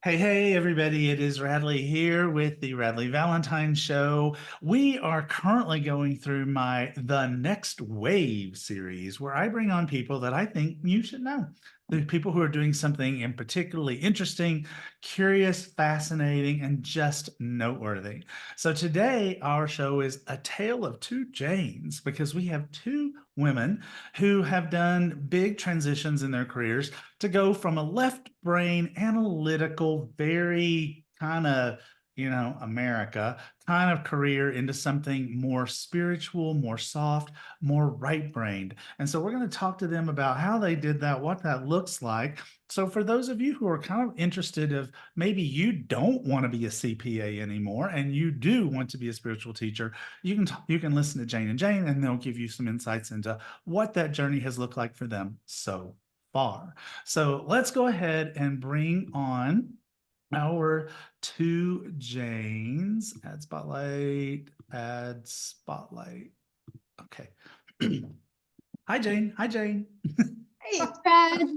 Hey, everybody. It is Radleigh here with the Radleigh Valentine Show. We are currently going through my The Next Wave series, where I bring on people that I think you should know. The people who are doing something in particularly interesting, curious, fascinating, and just noteworthy. So today, our show is A Tale of Two Janes, because we have two women who have done big transitions in their careers to go from a left brain, analytical, very kind of, America kind of career into something more spiritual, more soft, more right brained. And so we're going to talk to them about how they did that, what that looks like. So for those of you who are kind of interested of maybe you don't want to be a CPA anymore and you do want to be a spiritual teacher, you can listen to Jane and Jane and they'll give you some insights into what that journey has looked like for them so far. So let's go ahead and bring on our two Janes. Add spotlight, add spotlight. Okay. Hi, Jane. Hi, Jane. Hey, Brad.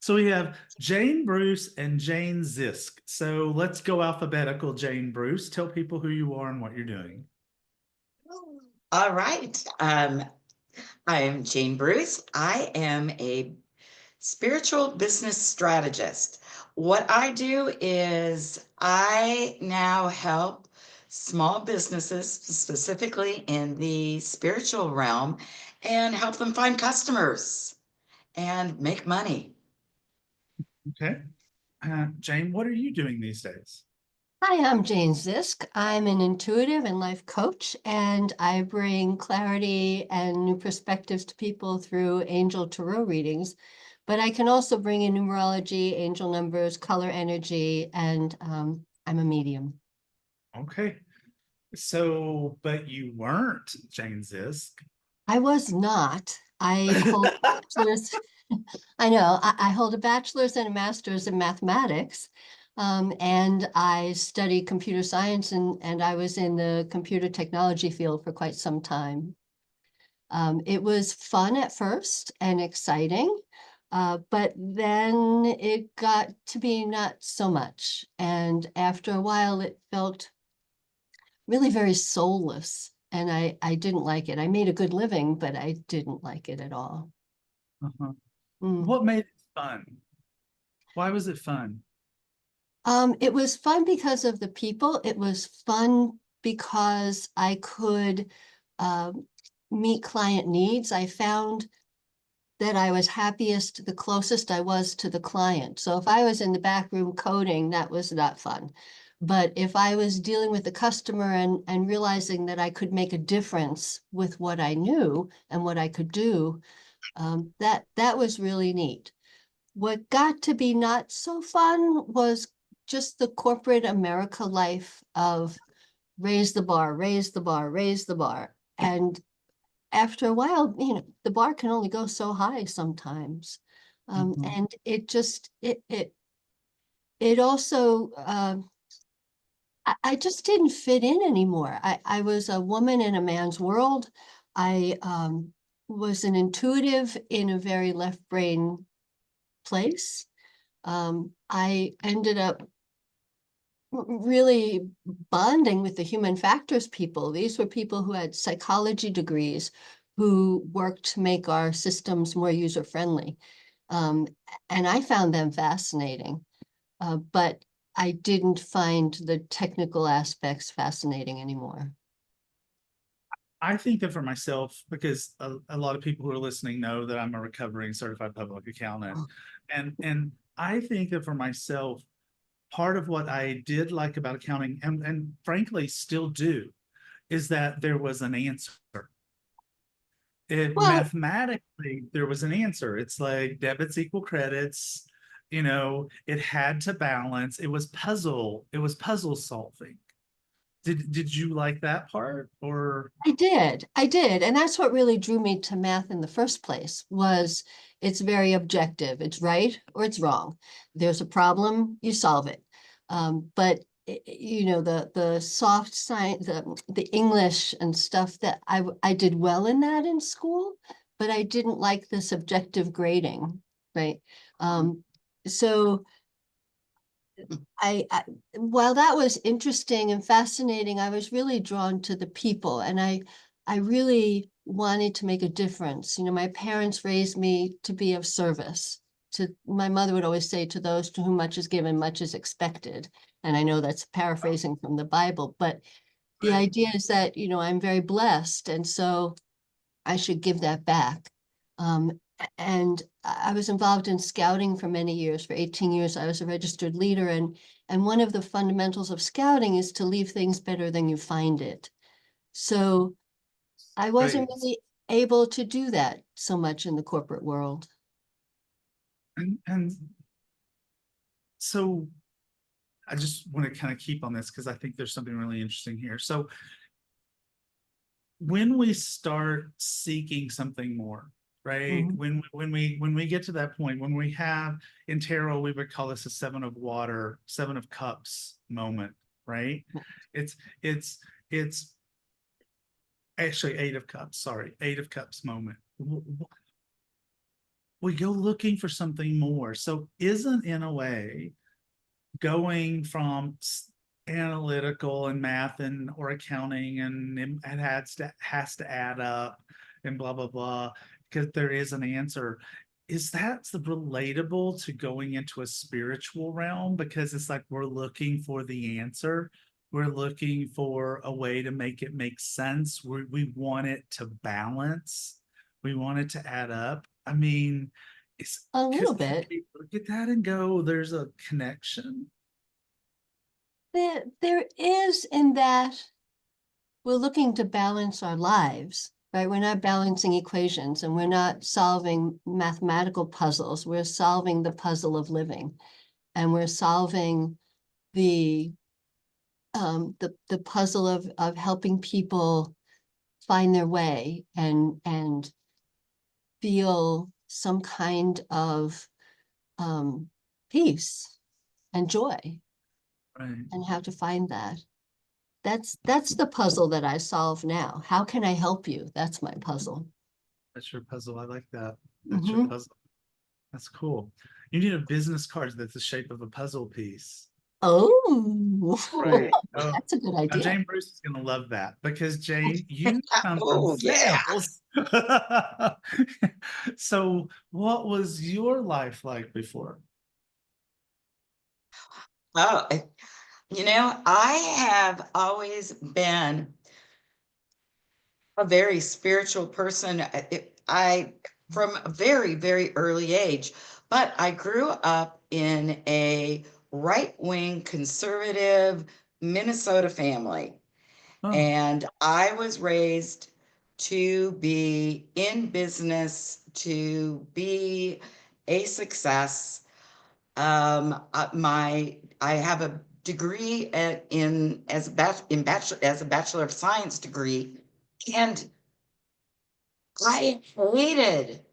So we have Jane Bruce and Jane Zysk. So let's go alphabetical. Jane Bruce, tell people who you are and what you're doing. All right. I am Jane Bruce. I am a spiritual business strategist. What I do is I now help small businesses, specifically in the spiritual realm, and help them find customers and make money. Okay. Jane, what are you doing these days? Hi, I'm Jane Zysk. I'm an intuitive and life coach, and I bring clarity and new perspectives to people through angel tarot readings. But I can also bring in numerology, angel numbers, color energy, and I'm a medium. Okay. So, but you weren't Jane Zysk. I was not. I hold a bachelor's. I know. I hold a bachelor's and a master's in mathematics. And I study computer science and I was in the computer technology field for quite some time. It was fun at first and exciting, but then it got to be not so much. And after a while, it felt really very soulless. And I didn't like it. I made a good living, but I didn't like it at all. Uh-huh. Mm. What made it fun? Why was it fun? It was fun because of the people. It was fun because I could meet client needs. I found that I was happiest the closest I was to the client. So if I was in the back room coding, that was not fun. But if I was dealing with the customer and realizing that I could make a difference with what I knew and what I could do, that was really neat. What got to be not so fun was just the corporate America life of raise the bar, raise the bar, raise the bar. And after a while, the bar can only go so high sometimes. Mhm. And it also, I just didn't fit in anymore. I was a woman in a man's world. I was an intuitive in a very left brain place. I ended up really bonding with the human factors people. These were people who had psychology degrees who worked to make our systems more user-friendly. Um, and I found them fascinating, but I didn't find the technical aspects fascinating anymore. I think that for myself, because a lot of people who are listening know that I'm a recovering certified public accountant, and I think that for myself, part of what I did like about accounting, and frankly still do, is that there was an answer. It Well, mathematically there was an answer. It's like debits equal credits. It had to balance. It was puzzle solving. Did you like that part or? I did. And that's what really drew me to math in the first place was it's very objective. It's right or it's wrong. There's a problem, you solve it. But the soft science, the English and stuff that I did well in that in school, but I didn't like the subjective grading, right? So I while that was interesting and fascinating, I was really drawn to the people, and I really wanted to make a difference. You know, my parents raised me to be of service. My mother would always say, to those to whom much is given, much is expected. And I know that's paraphrasing from the Bible, but the Right. idea is that, you know, I'm very blessed, and so I should give that back. Um, and I was involved in scouting for many years. For 18 years, I was a registered leader. And one of the fundamentals of scouting is to leave things better than you find it. So I wasn't Right. really able to do that so much in the corporate world. And so I just want to kind of keep on this because I think there's something really interesting here. So when we start seeking something more, right? Mhm. When we get to that point, when we have in tarot, we would call this a seven of water, seven of cups moment, right? It's it's it's actually eight of cups, sorry, eight of cups moment. We go looking for something more. So isn't in a way going from analytical and math and or accounting and it has to add up and blah blah blah because there is an answer, is that the relatable to going into a spiritual realm, because it's like we're looking for the answer, we're looking for a way to make it make sense, we want it to balance, we want it to add up. I mean, it's A little can bit. we look at that and go, there's a connection? There is, in that we're looking to balance our lives, right? We're not balancing equations, and we're not solving mathematical puzzles. We're solving the puzzle of living, and we're solving the the puzzle of helping people find their way and feel some kind of um, peace and joy, Right. and how to find that. That's the puzzle that I solve now. How can I help you? That's my puzzle. That's your puzzle. I like that. That's your Hmm. puzzle. That's cool. You need a business card that's the shape of a puzzle piece. Oh, Right. Oh, that's a good now idea. Jane Bruce is gonna love that because Jane, you come from Oh, yeah. sales. So what was your life like before? Oh, I have always been a very spiritual person. From a very, very early age, but I grew up in a right-wing conservative Minnesota family. Oh, And I was raised to be in business, to be a success. I have a degree as a Bachelor of Science degree, and I hated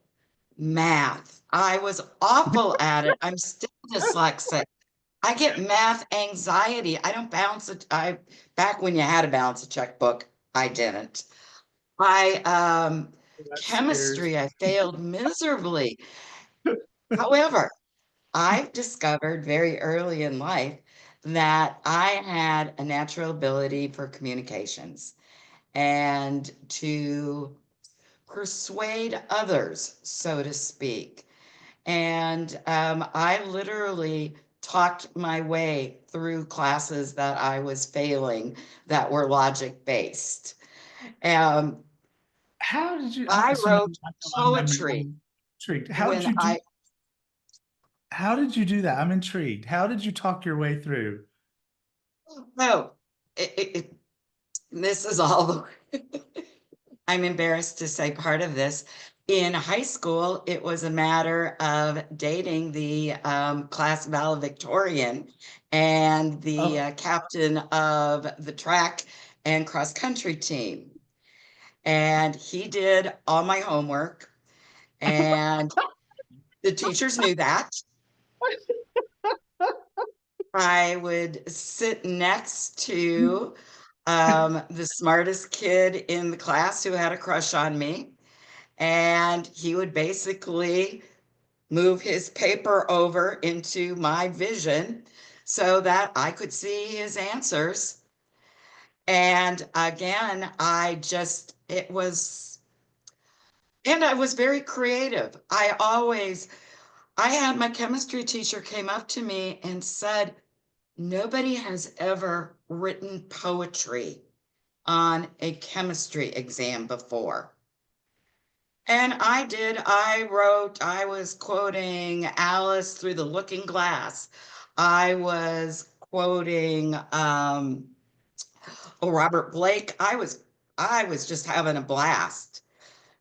math. I was awful at it. I'm still dyslexic. I get math anxiety. I don't balance it. Back when you had to balance a checkbook, I didn't. I that scares Chemistry, I failed miserably. However, I've discovered very early in life that I had a natural ability for communications and to persuade others, so to speak. And I literally talked my way through classes that I was failing that were logic based. Um, how did you I so now wrote I'm poetry intrigued. when I, How did you do that? I'm intrigued. How did you talk your way through? no, this is all I'm embarrassed to say part of this. In high school, it was a matter of dating the class valedictorian and the Oh, captain of the track and cross country team. And he did all my homework, and the teachers knew that. I would sit next to the smartest kid in the class who had a crush on me. And he would basically move his paper over into my vision so that I could see his answers. And again, and I was very creative. I had my chemistry teacher came up to me and said, nobody has ever written poetry on a chemistry exam before. And I did. I was quoting Alice Through the Looking Glass. I was quoting Robert Blake. I was just having a blast.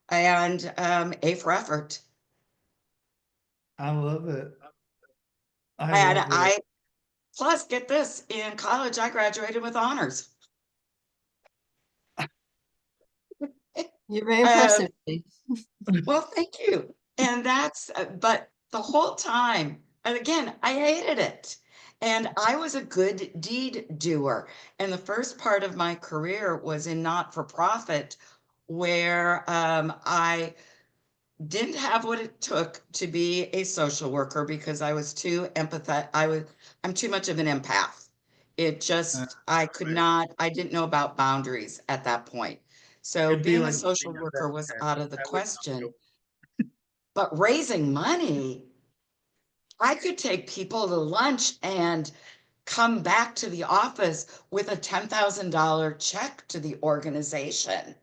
And A for effort. I love it. I And love it. plus, get this, in college, I graduated with honors. You're very Um, impressive. Well, thank you. And but the whole time, and again, I hated it. And I was a good deed doer. And the first part of my career was in not-for-profit, where I didn't have what it took to be a social worker because I was too empathetic. I'm too much of an empath. Right. I didn't know about boundaries at that point. So It'd be being a like social being a worker was veterinarian. out of the I would not question. go. But raising money, I could take people to lunch and come back to the office with a $10,000 check to the organization.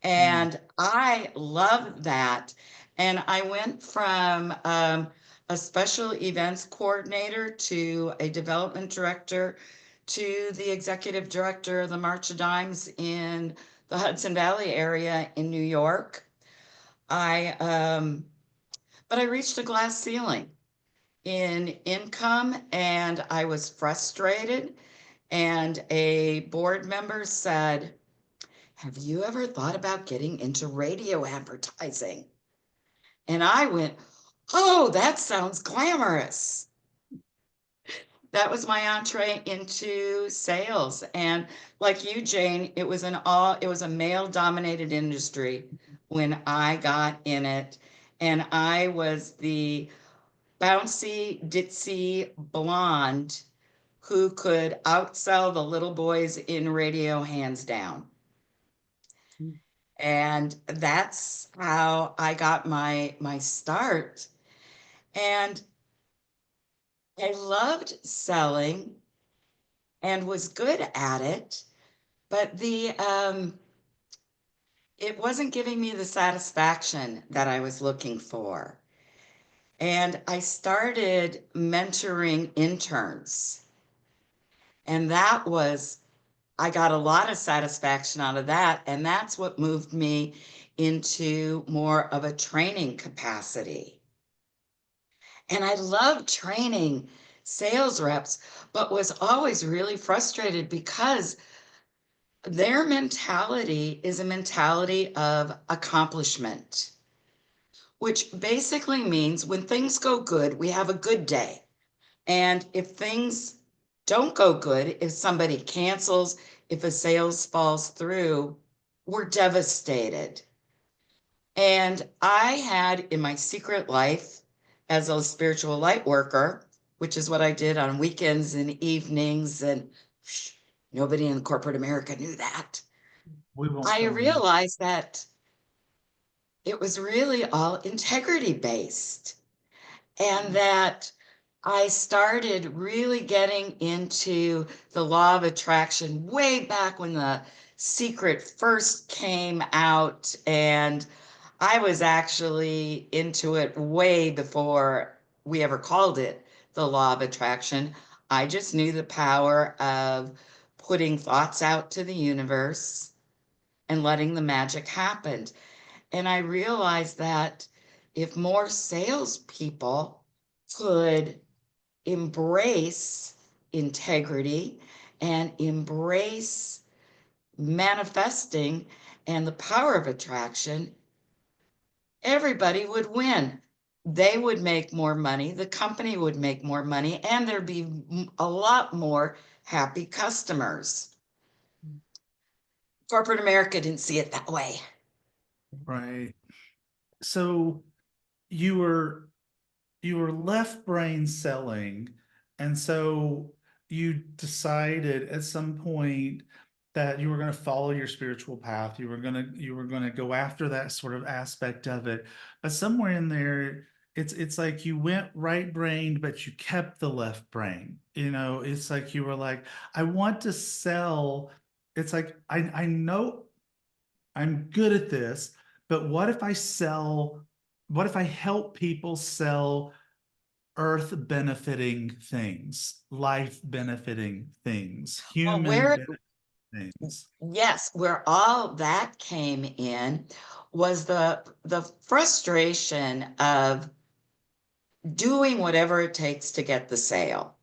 Mm. And I loved that. And I went from a special events coordinator to a development director to the executive director of the March of Dimes in the Hudson Valley area in New York. But I reached a glass ceiling in income and I was frustrated. And a board member said, have you ever thought about getting into radio advertising? And I went, oh, that sounds glamorous. That was my entree into sales. And like you, Jane, it was a male dominated industry when I got in it. And I was the bouncy, ditzy blonde who could outsell the little boys in radio hands down. And that's how I got my start. And I loved selling and was good at it, but it wasn't giving me the satisfaction that I was looking for. And I started mentoring interns. And I got a lot of satisfaction out of that. And that's what moved me into more of a training capacity. And I loved training sales reps, but was always really frustrated because their mentality is a mentality of accomplishment, which basically means when things go good, we have a good day. And if things don't go good, if somebody cancels, if a sales falls through, we're devastated. And I had in my secret life as a spiritual light worker, which is what I did on weekends and evenings, and nobody in corporate America knew that. We won't I tell them. realized that it was really all integrity based. And that I started really getting into the law of attraction way back when the secret first came out. And I was actually into it way before we ever called it the law of attraction. I just knew the power of putting thoughts out to the universe and letting the magic happen. And I realized that if more salespeople could embrace integrity and embrace manifesting and the power of attraction, everybody would win. They would make more money, the company would make more money, and there'd be a lot more happy customers. Corporate America didn't see it that way. Right. So you were you were left brain selling, And so you decided at some point that you were going to follow your spiritual path. You were going to go after that sort of aspect of it. But somewhere in there, it's like you went right brained, but you kept the left brain. It's like you were like, I want to sell. It's like I know I'm good at this, but what if I help people sell earth benefiting things, life benefiting things, Well, human benefiting things? yes, where all that came in was the frustration of doing whatever it takes to get the sale.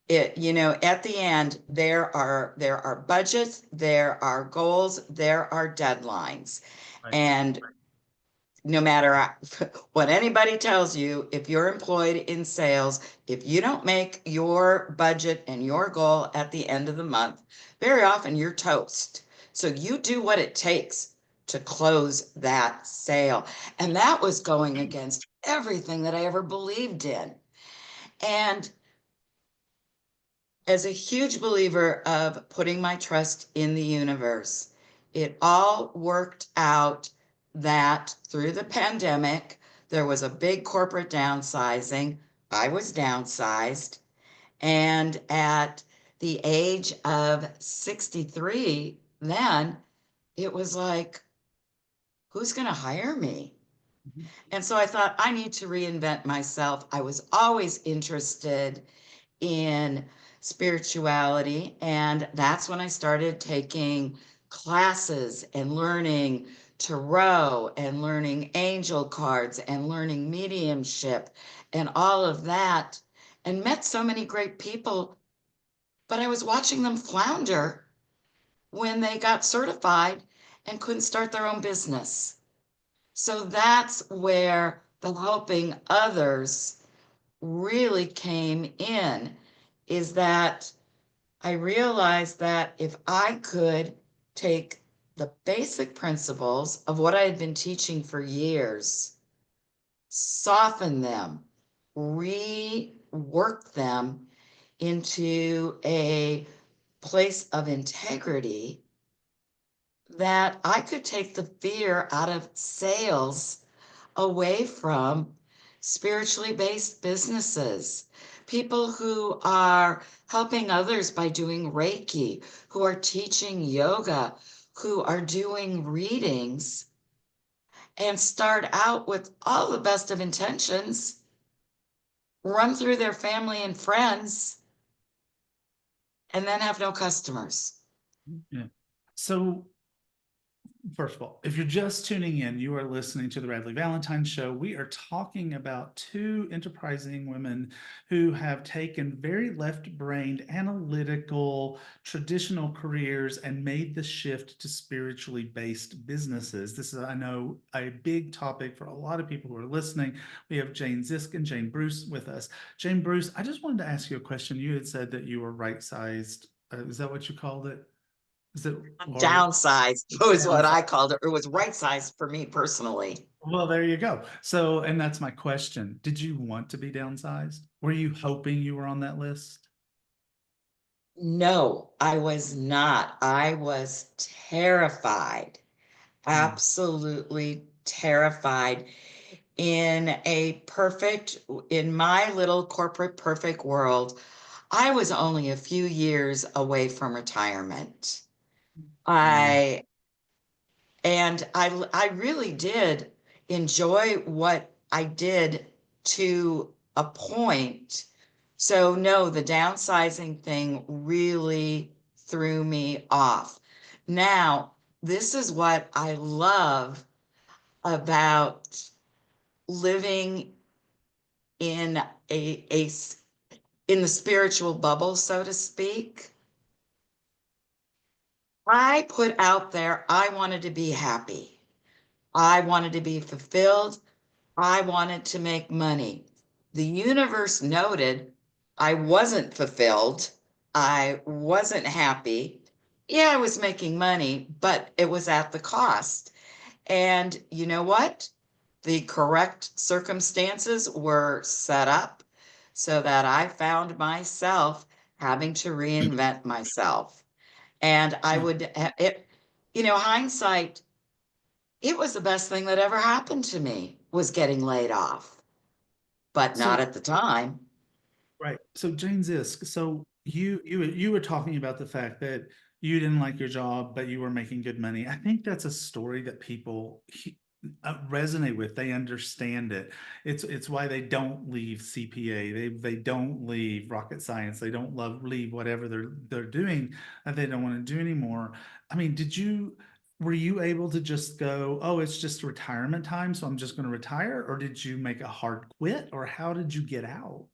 At the end, there are budgets, there are goals, there are deadlines. Right. And no matter what anybody tells you, if you're employed in sales, if you don't make your budget and your goal at the end of the month, very often you're toast. So you do what it takes to close that sale. And that was going against everything that I ever believed in. And as a huge believer of putting my trust in the universe, it all worked out that through the pandemic, there was a big corporate downsizing. I was downsized. And at the age of 63, then it was like, who's going to hire me? Mhm. And so I thought, I need to reinvent myself. I was always interested in spirituality. And that's when I started taking classes and learning tarot and learning angel cards and learning mediumship and all of that, and met so many great people. But I was watching them flounder when they got certified and couldn't start their own business. So that's where the helping others really came in, is that I realized that if I could take the basic principles of what I had been teaching for years, soften them, rework them into a place of integrity, that I could take the fear out of sales away from spiritually based businesses, people who are helping others by doing Reiki, who are teaching yoga, who are doing readings, and start out with all the best of intentions, run through their family and friends, and then have no customers. Yeah. So first of all, if you're just tuning in, you are listening to the Radleigh Valentine Show. We are talking about two enterprising women who have taken very left-brained, analytical, traditional careers and made the shift to spiritually based businesses. This is, I know, a big topic for a lot of people who are listening. We have Jane Zysk and Jane Bruce with us. Jane Bruce, I just wanted to ask you a question. You had said that you were right-sized. Is that what you called it? Is it or Downsized was what I downside? called it. It was right sized for me personally. Well, there you go. So, and that's my question. Did you want to be downsized? Were you hoping you were on that list? No, I was not. I was terrified, Mm, absolutely terrified. In my little corporate perfect world, I was only a few years away from retirement. yeah. I I really did enjoy what I did to a point. So no, the downsizing thing really threw me off. Now, this is what I love about living in in the spiritual bubble, so to speak. I put out there, I wanted to be happy. I wanted to be fulfilled. I wanted to make money. The universe noted I wasn't fulfilled. I wasn't happy. Yeah, I was making money, but it was at the cost. And you know what? The correct circumstances were set up so that I found myself having to reinvent myself. And I Yeah. would, hindsight, it was the best thing that ever happened to me was getting laid off, but not So at the time. right. So Jane Zysk, so you were talking about the fact that you didn't like your job, but you were making good money. I think that's a story that people resonate with. They understand it. It's why they don't leave CPA. They don't leave rocket science. They don't leave whatever they're doing that they don't want to do anymore. I mean, were you able to just go, oh, it's just retirement time, so I'm just going to retire, or did you make a hard quit, or how did you get out?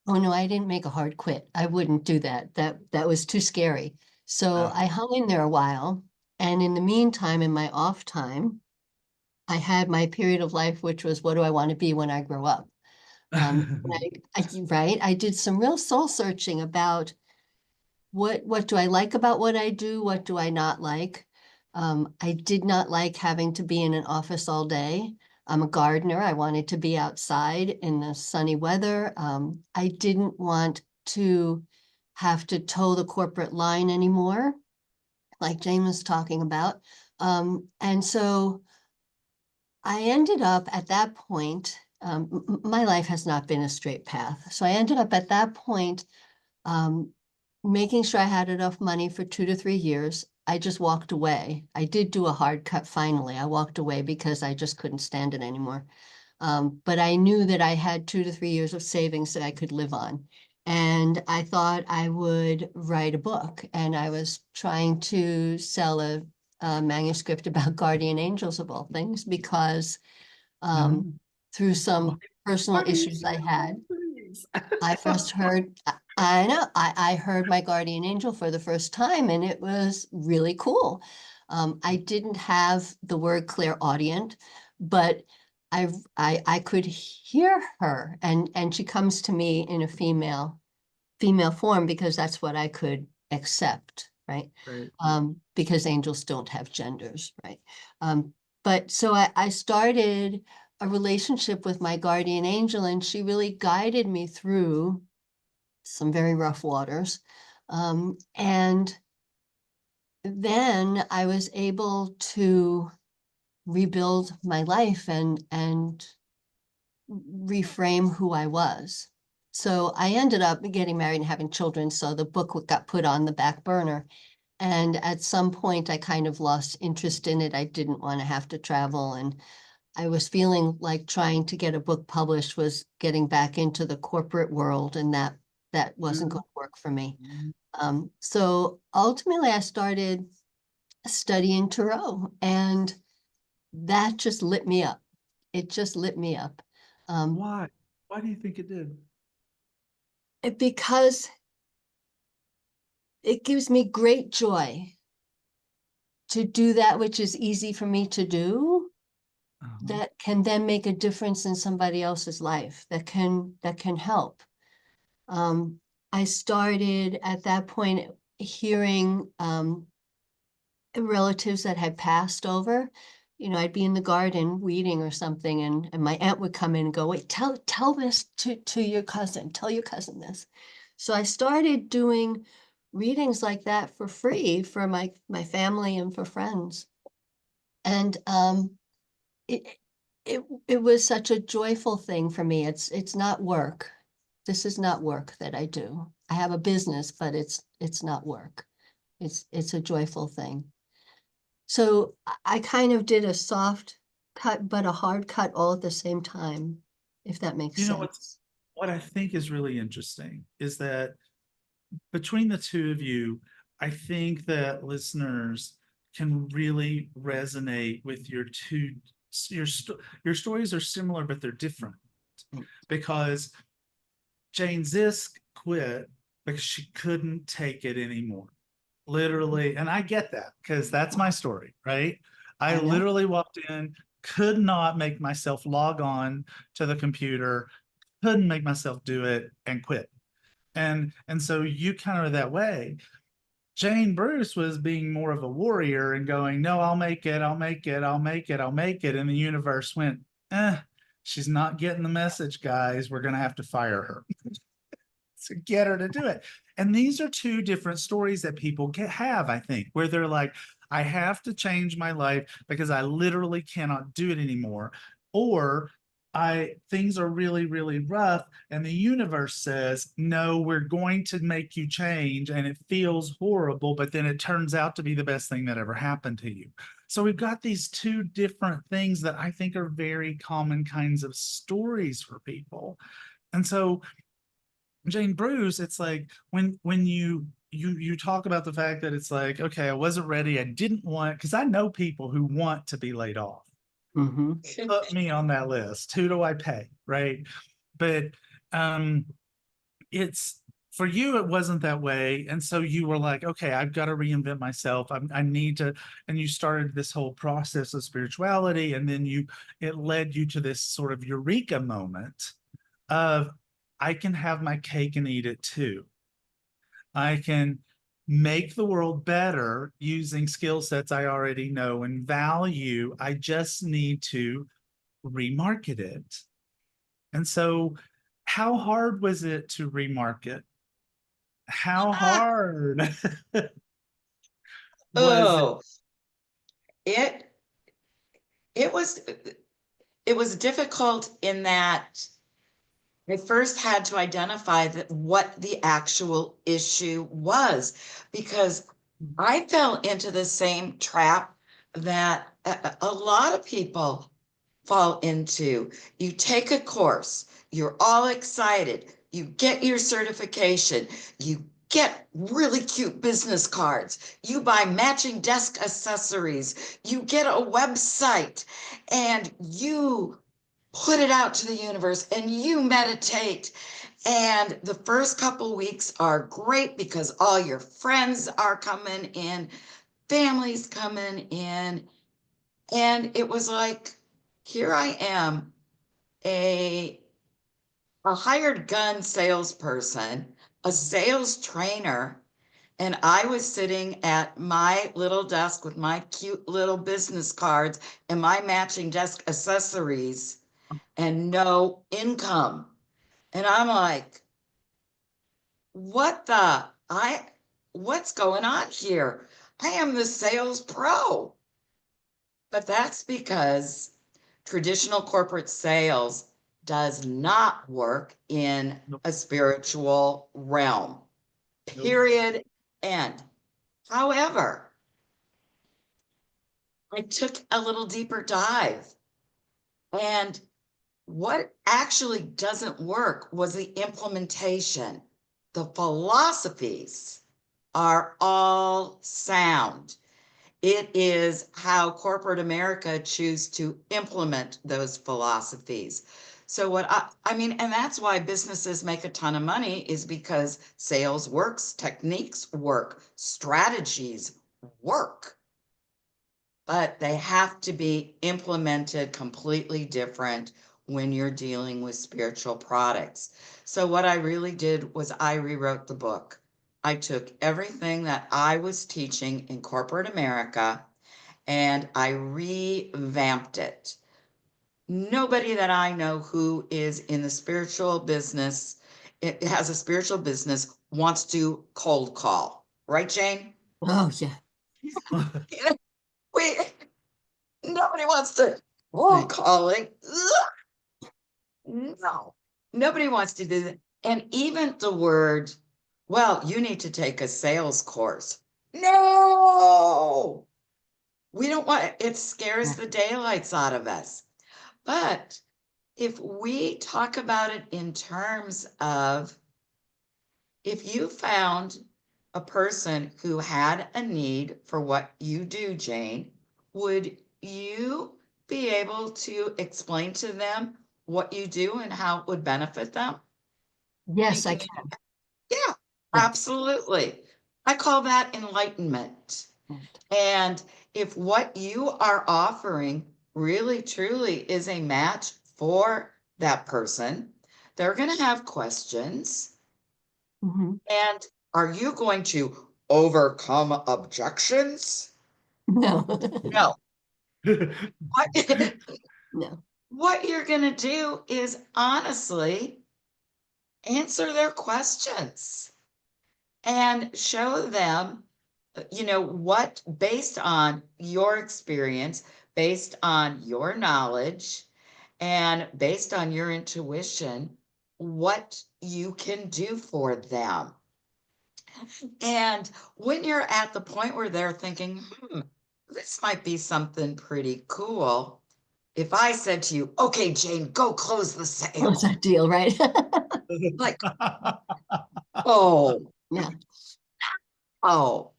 Oh, no, I didn't make a hard quit. I wouldn't do that. That was too scary. So Okay. I hung in there a while. And in the meantime, in my off time, I had my period of life, which was, what do I want to be when I grow up? Right. I did some real soul searching about what do I like about what I do? What do I not like? I did not like having to be in an office all day. I'm a gardener. I wanted to be outside in the sunny weather. I didn't want to have to toe the corporate line anymore, like Jane was talking about. And so I ended up at that point, my life has not been a straight path. So I ended up at that point um, making sure I had enough money for 2 to 3 years. I just walked away. I did do a hard cut finally. I walked away because I just couldn't stand it anymore. But I knew that I had 2 to 3 years of savings that I could live on. And I thought I would write a book. And I was trying to sell a manuscript about guardian angels of all things, because um, No. through Why, some personal why do you issues I share had, these I first heard, I know, I heard my guardian angel for the first time, and it was really cool. I didn't have the word clairaudient, but I could hear her, and she comes to me in a female form because that's what I could accept, right? Right. Because angels don't have genders, right? But so I started a relationship with my guardian angel, and she really guided me through some very rough waters. And then I was able to rebuild my life and reframe who I was. So I ended up getting married and having children. So the book got put on the back burner. And at some point, I kind of lost interest in it. I didn't want to have to travel. And I was feeling like trying to get a book published was getting back into the corporate world, and that wasn't going to work for me. Mhm. So ultimately, I started studying tarot, and that just lit me up. It just lit me up. Um, Why? Why do you think it did? because it gives me great joy to do that which is easy for me to do, Uh-huh. that can then make a difference in somebody else's life, that can help. Um, I started at that point hearing relatives that had passed over. I'd be in the garden weeding or something, and my aunt would come in and go, wait, tell this to your cousin, tell your cousin this. So I started doing readings like that for free for my family and for friends. And it it was such a joyful thing for me. It's not work. This is not work that I do. I have a business, but it's not work. It's a joyful thing. So I kind of did a soft cut, but a hard cut all at the same time, if that makes You know sense. what I think is really interesting is that between the two of you, I think that listeners can really resonate with your stories are similar, but they're different because Jane Zisk quit because she couldn't take it anymore. Literally, and I get that because that's my story, right? I I know. literally walked in, could not make myself log on to the computer, couldn't make myself do it, and quit. And so you kind of are that way. Jane Bruce was being more of a warrior and going, no, I'll make it, I'll make it, I'll make it, I'll make it. And the universe went, she's not getting the message, guys. We're gonna have to fire her. to get her to do it. And these are two different stories that people have, I think, where they're like, I have to change my life because I literally cannot do it anymore. Or things are really, really rough, and the universe says, no, we're going to make you change, and it feels horrible, but then it turns out to be the best thing that ever happened to you. So we've got these two different things that I think are very common kinds of stories for people. And so, Jane, Bruce, it's like when you talk about the fact that it's like, okay, I wasn't ready, I didn't want, because I know people who want to be laid off. Put me on that list. Who do I pay? Right. But it's for you, it wasn't that way. And so you were like, okay, I've got to reinvent myself. I need to. And you started this whole process of spirituality. And then it led you to this sort of eureka moment of, I can have my cake and eat it too. I can make the world better using skill sets I already know and value. I just need to remarket it. And so, how hard was it to remarket? How hard was it? Oh, it it was it was difficult in that I first had to identify what the actual issue was, because I fell into the same trap that a lot of people fall into. You take a course, you're all excited, you get your certification, you get really cute business cards, you buy matching desk accessories, you get a website, and you put it out to the universe and you meditate. And the first couple weeks are great because all your friends are coming in, families coming in. And it was like, here I am, a hired gun salesperson, a sales trainer, and I was sitting at my little desk with my cute little business cards and my matching desk accessories and no income. And I'm like, what's going on here? I am the sales pro. But that's because traditional corporate sales does not work in Nope. a spiritual realm, Nope. period. End. However, I took a little deeper dive, and what actually doesn't work was the implementation. The philosophies are all sound. It is how corporate America choose to implement those philosophies. So I mean, and that's why businesses make a ton of money, is because sales works, techniques work, strategies work, but they have to be implemented completely different when you're dealing with spiritual products. So what I really did was I rewrote the book. I took everything that I was teaching in corporate America and I revamped it. Nobody that I know who is in the spiritual business, it has a spiritual business, wants to cold call, right, Jane? Oh, yeah. We Nobody wants to Right. cold calling. Ugh. No, nobody wants to do that. And even the word, well, you need to take a sales course. No, we don't want it. Scares the daylights out of us. But if we talk about it in terms of, if you found a person who had a need for what you do, Jane, would you be able to explain to them what you do and how it would benefit them? Yes, I Thinking, can. yeah, Yes. absolutely. I call that enlightenment. Right. And if what you are offering really truly is a match for that person, they're going to have questions. Mhm. And are you going to overcome objections? No. No. What, No. what you're going to do is honestly answer their questions and show them, what, based on your experience, based on your knowledge, and based on your intuition, what you can do for them. And when you're at the point where they're thinking, this might be something pretty cool. If I said to you, okay, Jane, go close the What's sale. that deal, right? Like, oh, Yeah, oh.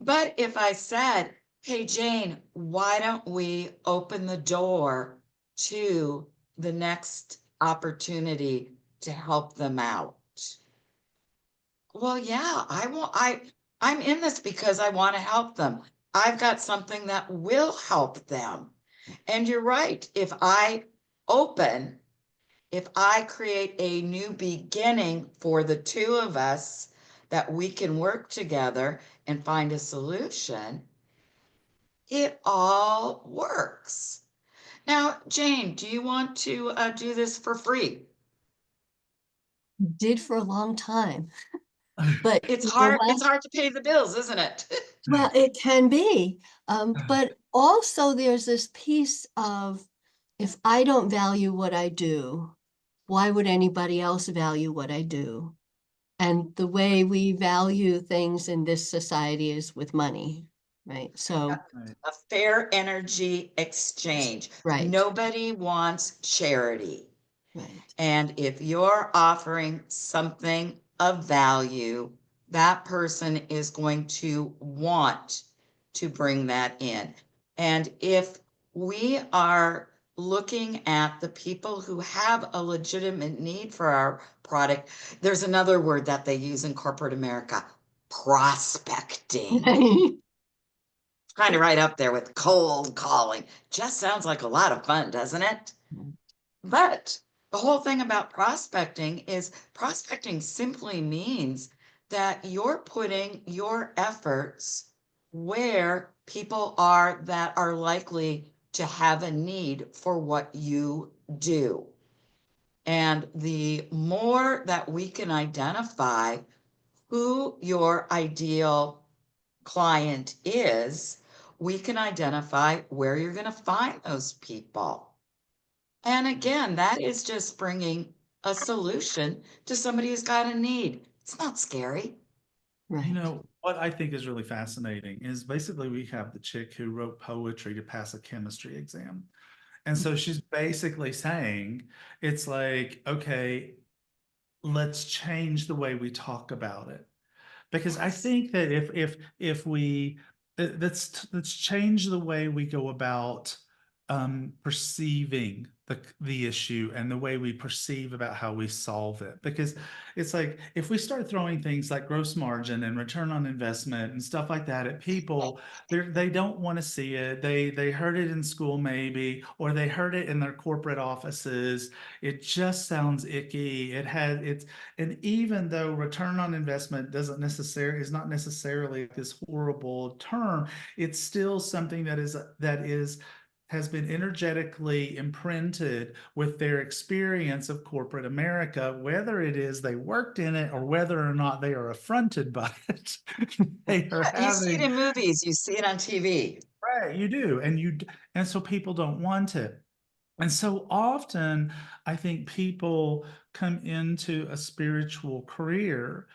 But if I said, hey, Jane, why don't we open the door to the next opportunity to help them out? Well, yeah, I'm in this because I want to help them. I've got something that will help them. And you're right. Open, if I create a new beginning for the two of us that we can work together and find a solution, it all works. Now, Jane, do you want to do this for free? did for a long time, but It's you know hard, what? it's hard to pay the bills, isn't it? Well, it can be, but also there's this piece of, if I don't value what I do, why would anybody else value what I do? And the way we value things in this society is with money, right? So, Right. A fair energy exchange. right, Nobody wants charity. right, And if you're offering something of value, that person is going to want to bring that in. And if we are looking at the people who have a legitimate need for our product, there's another word that they use in corporate America, prospecting. Kind of right up there with cold calling. Just sounds like a lot of fun, doesn't it? But the whole thing about prospecting simply means that you're putting your efforts where people are that are likely to have a need for what you do. And the more that we can identify who your ideal client is, we can identify where you're going to find those people. And again, that is just bringing a solution to somebody who's got a need. It's not scary. You right. know, what I think is really fascinating is basically we have the chick who wrote poetry to pass a chemistry exam. And so she's basically saying, it's like, okay, let's change the way we talk about it. Because I Yes. think that if we let's change the way we go about perceiving the issue and the way we perceive about how we solve it. Because it's like if we start throwing things like gross margin and return on investment and stuff like that at people, they don't want to see it. They heard it in school maybe, or they heard it in their corporate offices. It just sounds icky. It's and even though return on investment is not necessarily this horrible term, it's still something that is has been energetically imprinted with their experience of corporate America, whether it is they worked in it or whether or not they are affronted by it. They are You see it having, in movies, you see it on TV. right, you do, and so people don't want it. And so often, I think people come into a spiritual career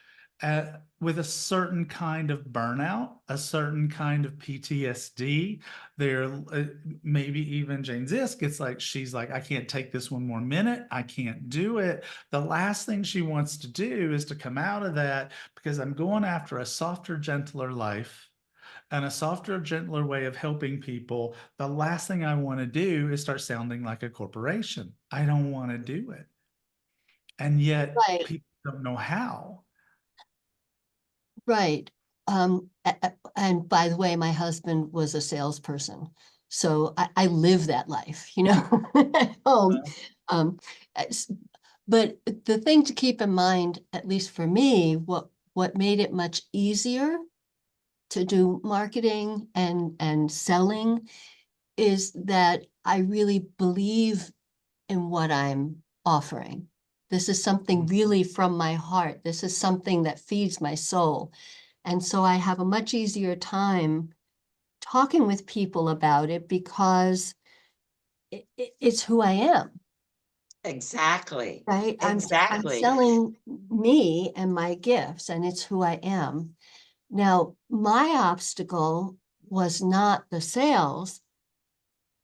with a certain kind of burnout, a certain kind of PTSD. They're maybe even Jane Zysk. It's like she's like, I can't take this one more minute. I can't do it. The last thing she wants to do is to come out of that because I'm going after a softer, gentler life and a softer, gentler way of helping people. The last thing I want to do is start sounding like a corporation. I don't want to do it. And yet Right, people don't know how. right. And by the way, my husband was a salesperson, so I live that life, at home. Um, as- but the thing to keep in mind, at least for me, what made it much easier to do marketing and selling is that I really believe in what I'm offering. This is something really from my heart. This is something that feeds my soul. And so I have a much easier time talking with people about it because it's who I am, Exactly. right? I'm Exactly. selling me and my gifts, and it's who I am. Now, my obstacle was not the sales.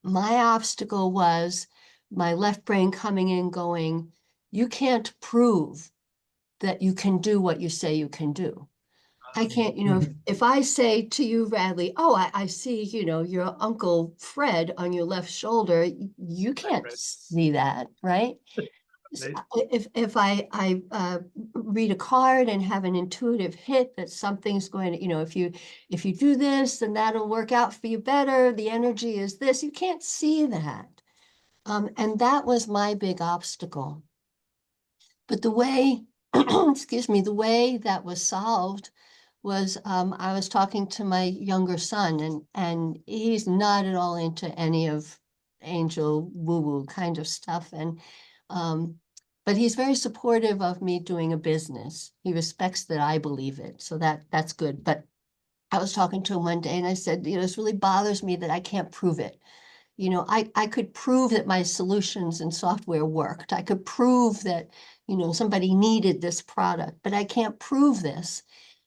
My obstacle was my left brain coming in going, you can't prove that you can do what you say you can do. I can't, if I say to you, Radleigh, oh, I see, your Uncle Fred on your left shoulder, you can't Right. see that, right? Right. If I read a card and have an intuitive hit that something's going to, if you do this, then that'll work out for you better. The energy is this. You can't see that. And that was my big obstacle. But the way, excuse me, the way that was solved was I was talking to my younger son, and he's not at all into any of angel woo-woo kind of stuff. But he's very supportive of me doing a business. He respects that I believe it. So that's good. But I was talking to him one day and I said, this really bothers me that I can't prove it. I could prove that my solutions and software worked. I could prove that, somebody needed this product, but I can't prove this.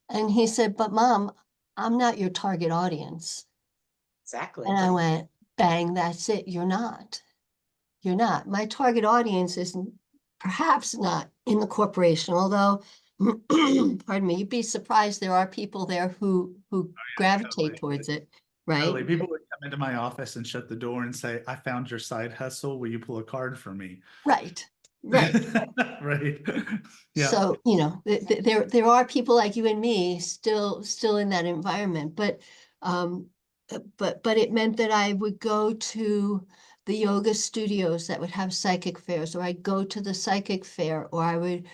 And he said, but Mom, I'm not your target audience. Exactly. And I went, bang, that's it. You're not. You're not. My target audience is perhaps not in the corporation, although, pardon me, you'd be surprised there are people there who gravitate Totally. towards it, right? Totally. People would come into my office and shut the door and say, I found your side hustle. Will you pull a card for me? Right, right. Right. Yeah. So, there are people like you and me still in that environment, but it meant that I would go to the yoga studios that would have psychic fairs, or I'd go to the psychic fair, or I would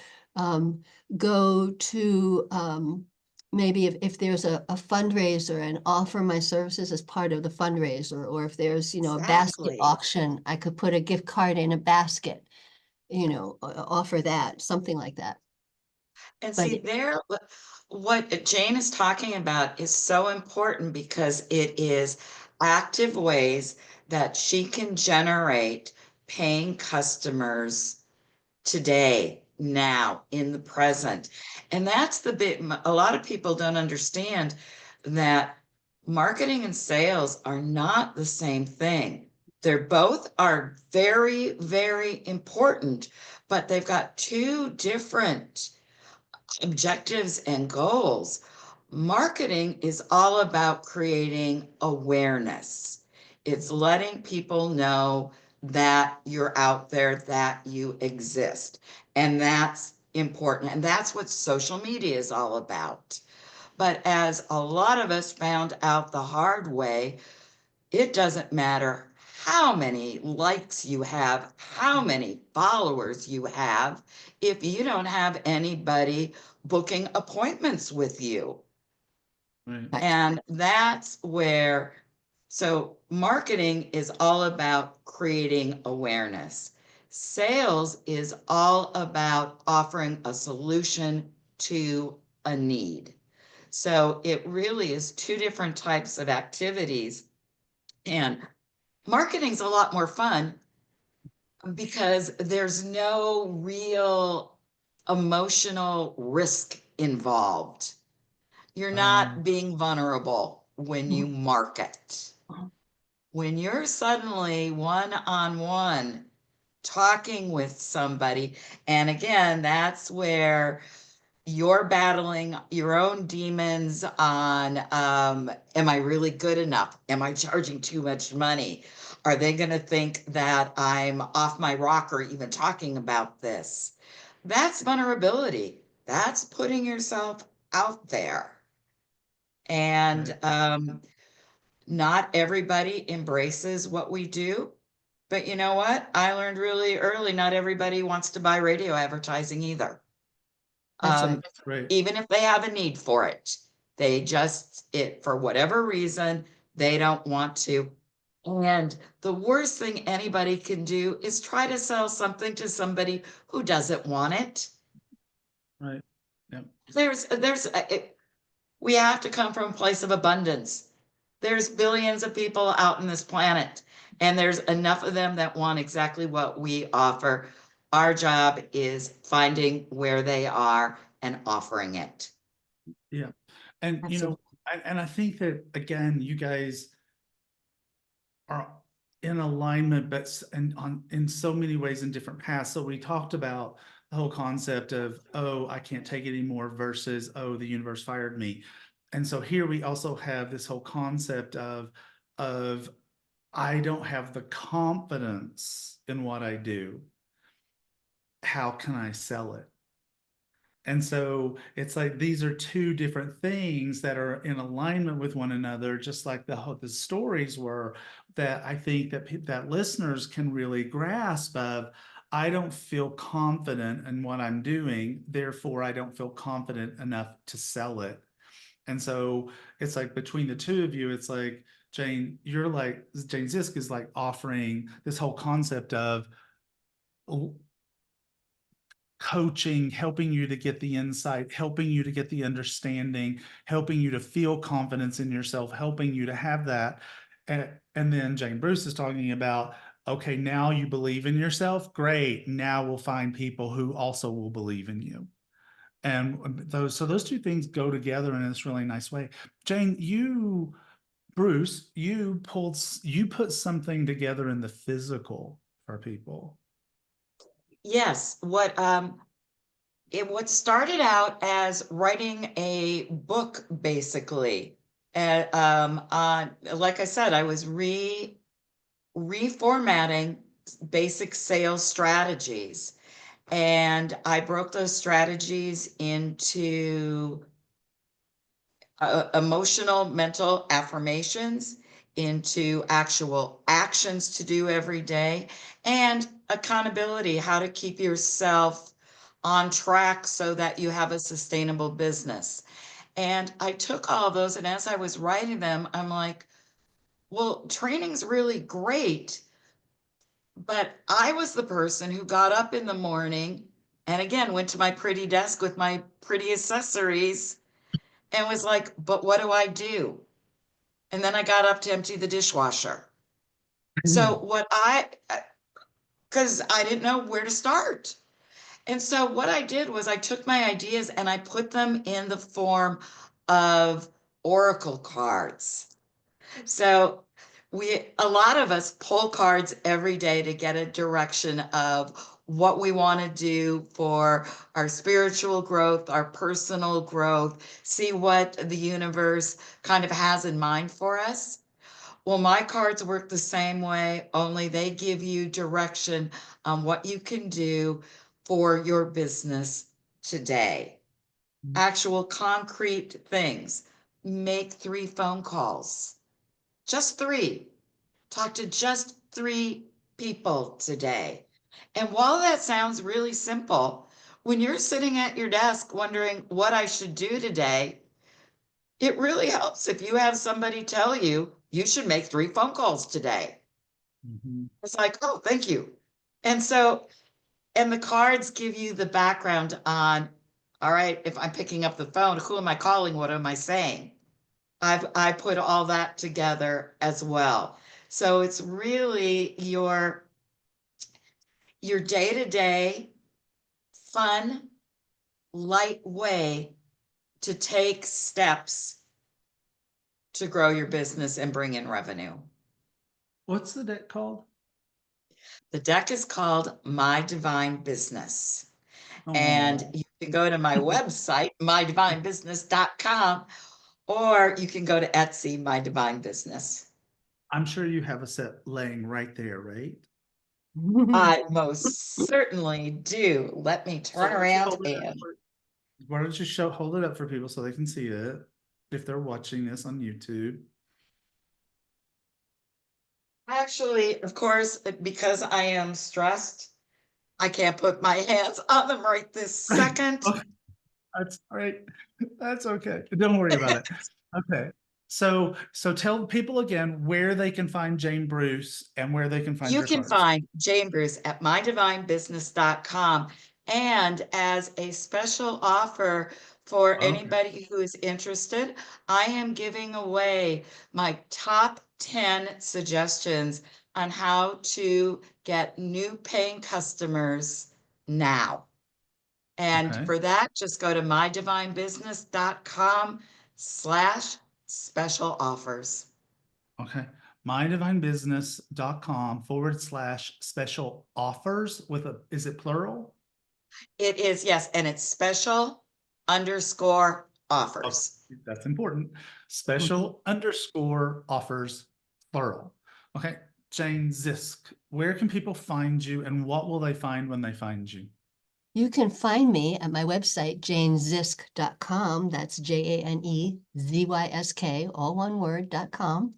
go to maybe if there's a fundraiser and offer my services as part of the fundraiser, or if there's, a basket Exactly. auction, I could put a gift card in a basket, offer that, something like that. And But see, there, what Jane is talking about is so important because it is active ways that she can generate paying customers today, now, in the present. And that's the bit, a lot of people don't understand that marketing and sales are not the same thing. They're both are very, very important, but they've got two different objectives and goals. Marketing is all about creating awareness. It's letting people know that you're out there, that you exist. And that's important. And that's what social media is all about. But as a lot of us found out the hard way, it doesn't matter how many likes you have, how many followers you have, if you don't have anybody booking appointments with you. Right. And that's where, so marketing is all about creating awareness. Sales is all about offering a solution to a need. So it really is two different types of activities. And marketing's a lot more fun because there's no real emotional risk involved. You're not being vulnerable when you market. When you're suddenly one-on-one talking with somebody, and again, that's where you're battling your own demons on, am I really good enough? Am I charging too much money? Are they going to think that I'm off my rocker even talking about this? That's vulnerability. That's putting yourself out there. And not everybody embraces what we do. But you know what? I learned really early, not everybody wants to buy radio advertising either. that's right. Right. Even if they have a need for it, they just, for whatever reason, they don't want to And the worst thing anybody can do is try to sell something to somebody who doesn't want it. Right. Yep. We have to come from a place of abundance. There's billions of people out in this planet, and there's enough of them that want exactly what we offer. Our job is finding where they are and offering it. Yeah. And, Absolutely. I think that, again, you guys are in alignment, but in so many ways in different paths. So we talked about the whole concept of, oh, I can't take it anymore versus, oh, the universe fired me. And so here we also have this whole concept of I don't have the confidence in what I do. How can I sell it? And so it's like these are two different things that are in alignment with one another, just like the stories were, that I think that listeners can really grasp of. I don't feel confident in what I'm doing, therefore I don't feel confident enough to sell it. And so it's like between the two of you, it's like, Jane, Jane Zysk is like offering this whole concept of coaching, helping you to get the insight, helping you to get the understanding, helping you to feel confidence in yourself, helping you to have that. And then Jane Bruce is talking about, okay, now you believe in yourself. Great. Now we'll find people who also will believe in you. And those two things go together in this really nice way. Jane, Bruce, you put something together in the physical for people. Yes, what started out as writing a book, basically. And like I said, I was reformatting basic sales strategies, and I broke those strategies into emotional, mental affirmations, into actual actions to do every day, and accountability, how to keep yourself on track so that you have a sustainable business. And I took all those, and as I was writing them, I'm like, well, training's really great, but I was the person who got up in the morning and again went to my pretty desk with my pretty accessories and was like, but what do I do? And then I got up to empty the dishwasher. So because I didn't know where to start. And so what I did was I took my ideas and I put them in the form of oracle cards. So a lot of us pull cards every day to get a direction of what we want to do for our spiritual growth, our personal growth, see what the universe kind of has in mind for us. Well, my cards work the same way, only they give you direction on what you can do for your business today. Actual concrete things. Make 3 phone calls. Just 3. Talk to just 3 people today. And while that sounds really simple, when you're sitting at your desk wondering what I should do today, it really helps if you have somebody tell you you should make 3 phone calls today. Mm-hmm. It's like, oh, thank you. And so, and the cards give you the background on, all right, if I'm picking up the phone, who am I calling? What am I saying? I put all that together as well. So it's really your day-to-day fun, light way to take steps to grow your business and bring in revenue. What's the deck called? The deck is called My Divine Business. And Oh, you can go to my website, mydivinebusiness.com, or you can go to Etsy, My Divine Business. I'm sure you have a set laying right there, right? I most certainly do. Let me So turn why don't you around hold it up and why don't you hold it up for people so they can see it if they're watching this on YouTube? actually, of course, because I am stressed, I can't put my hands on them right this second. Okay, that's all right. That's okay. Don't worry about it. Okay. So tell people again where they can find Jane Bruce and where they can find You your can cards. find Jane Bruce at mydivinebusiness.com. And as a special offer for Okay. anybody who is interested, I am giving away my top 10 suggestions on how to get new paying customers now. And Okay. for that, just go to mydivinebusiness.com/special offers. Okay. mydivinebusiness.com/special offers with a, is it plural? It is, yes, and it's special underscore Oh, offers. that's important. Mhm. Special underscore offers plural. Okay. Jane Zysk, where can people find you and what will they find when they find you? You can find me at my website, janezysk.com. That's JANEZYSK, all one word.com.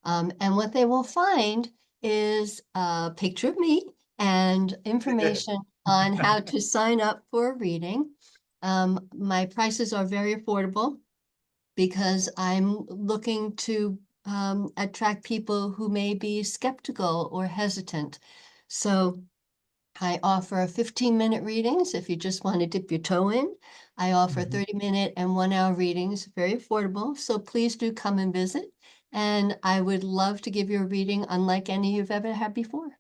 And what they will find is a picture of me and information on how to sign up for a reading. My prices are very affordable because I'm looking to attract people who may be skeptical or hesitant. So I offer 15-minute readings if you just want to dip your toe in. I offer 30-minute and 1-hour readings, very affordable. So please do come and visit. And I would love to give you a reading unlike any you've ever had before.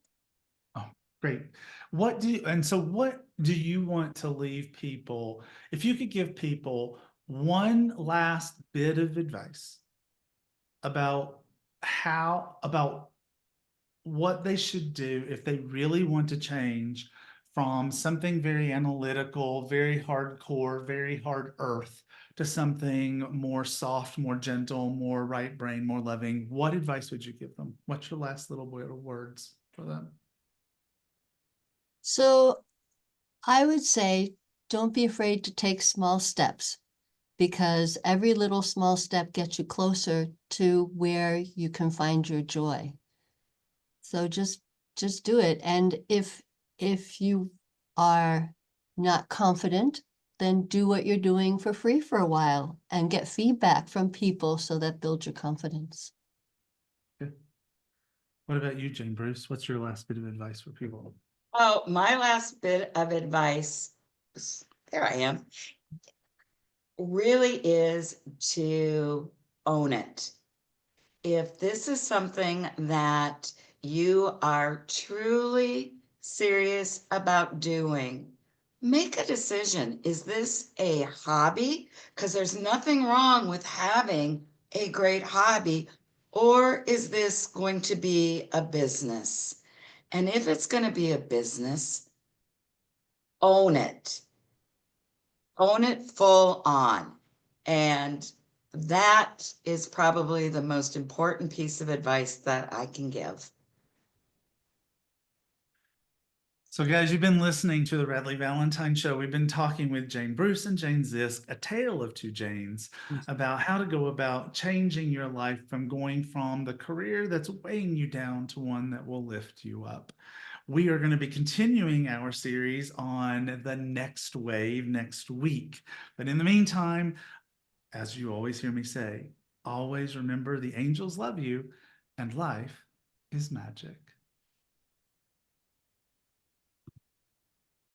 Oh, great. What do you want to leave people? If you could give people one last bit of advice about about what they should do if they really want to change from something very analytical, very hardcore, very hard earth to something more soft, more gentle, more right brain, more loving, what advice would you give them? What's your last little bit of words for them? So I would say, don't be afraid to take small steps because every little small step gets you closer to where you can find your joy. So just do it. And if you are not confident, then do what you're doing for free for a while and get feedback from people so that builds your confidence. Good. What about you, Jane Bruce? What's your last bit of advice for people? Oh, my last bit of advice, there I am, really is to own it. If this is something that you are truly serious about doing, make a decision. Is this a hobby? Because there's nothing wrong with having a great hobby. Or is this going to be a business? And if it's going to be a business, own it. Own it full on. And that is probably the most important piece of advice that I can give. So, guys, you've been listening to the Radleigh Valentine Show. We've been talking with Jane Bruce and Jane Zysk, a tale of two Janes, about how to go about changing your life from going from the career that's weighing you down to one that will lift you up. We are going to be continuing our series on the next wave next week. But in the meantime, as you always hear me say, always remember the angels love you and life is magic.